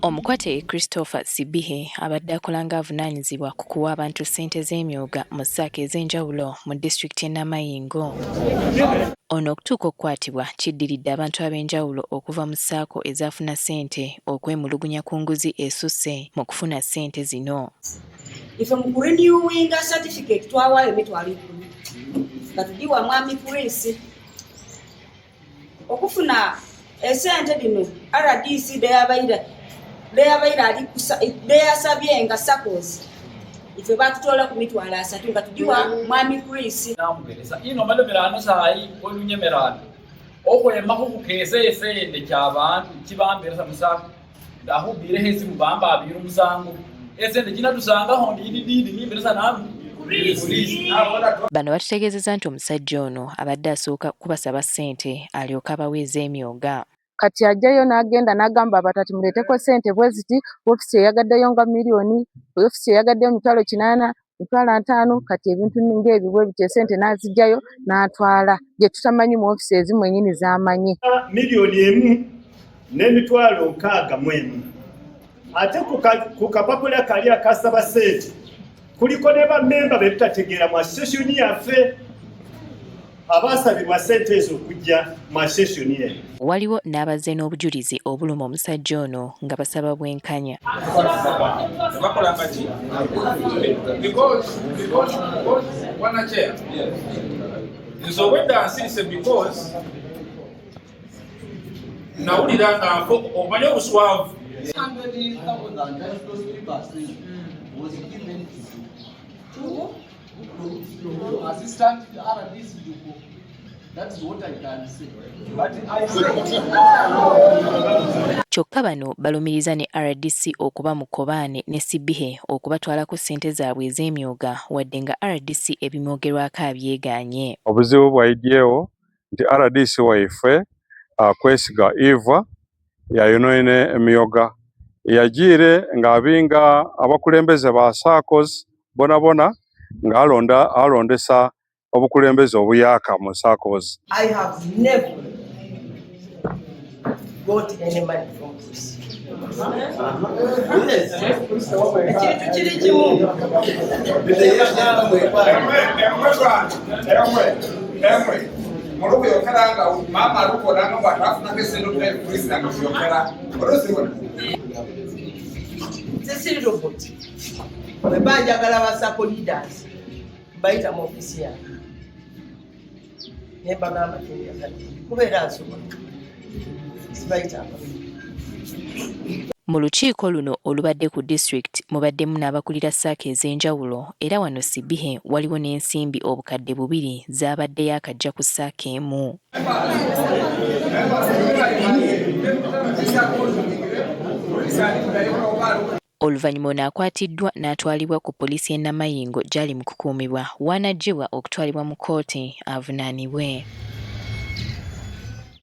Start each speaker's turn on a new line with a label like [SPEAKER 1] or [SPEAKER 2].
[SPEAKER 1] Omukwate Christopher Sibihe abadde akolanga avunaanyizibwa ku kuwa abantu ssente z'emyooga mu ssaako ez'enjawulo mu disitulikiti y'e Namayingo. Ono okutuuka okukwatibwa kiddiridde abantu ab'enjawulo okuva mu ssaako ezaafuna ssente okwemulugunya ku nguzi esusse mu kufuna ssente zino.
[SPEAKER 2] Ife mu kurenewinga certificate twawaayo emitwalo 10 nga tugiwa Mwami Prince okufuna esente dino RDC deyasabye nga SACCOs ife batutola ku mitwalo 3 nga tugiwa Mwami Prince
[SPEAKER 3] namugereza ino malemerano sayi olunyemerano okwema kukukeza esente ky'abantu kibambereza musaka ndahubire hezi mubamba abiri umusango esente jina tusangaho ndididi nimbereza namu.
[SPEAKER 1] Bano bategeezezza nti omusajja ono abadde asooka kubasaba ssente alyoka abaweeza emyooga.
[SPEAKER 4] Kati ajjayo n'agenda n'agamba abatati muleeteko ssente bwe ziti, woofiisi eyagaddeyo nga miliyoni, woofiisi eyagaddeyo mitwalo 8, mitwalo 5, kati ebintu ng'ebyo bwe bityo ssente n'aziggyayo n'atwala gye tutamanyi mu woofiisi ezimu ennyini z'amanyi.
[SPEAKER 5] Miliyoni 1 n'emitwalo 61 ate ku kapapula kali akasaba ssente kuliko ne bammemba be tutategeera mu association yaffe abasabirwa ssente ezo okujja mu association ye.
[SPEAKER 1] Waliwo n'abazze n'obujulizi obuluma omusajja ono nga basaba bwenkanya.
[SPEAKER 3] Nawulira nga omanye obuswavu
[SPEAKER 6] was given to assistant RDC. That's what I can say. But I
[SPEAKER 1] Kyokka bano balumiriza ne RDC okuba mu kkobaane ne Sibihe okubatwalako ssente zaabwe ez'emyooga wadde nga RDC ebimwogerwako abyegaanye.
[SPEAKER 7] Obuzibu bw'ayiddyewo nti RDC waife kwesiga Eva yayonoine emyooga yagiire ng'abinga abakulembeze ba SACCOs bonabona ng'alondesa obukulembeze obuyaka mu SACCOs.
[SPEAKER 8] I have never got any money from this. Bajagala ba SACCO leaders baita mu ofisi ya ne bagamba kubeera nsoma sibaita.
[SPEAKER 1] Mu lukiiko luno olubadde ku disitulikiti mubaddemu n'abakulira ssaako ez'enjawulo era wano Sibihe waliwo n'ensimbi obukadde 2 z'abaddeyo akajja ku ssaako emu. Oluvannyuma ono akwatiddwa n'atwalibwa ku poliisi y'e Namayingo gy'ali mu kukuumibwa w'anaggyibwa okutwalibwa mu kkooti avunaanibwe.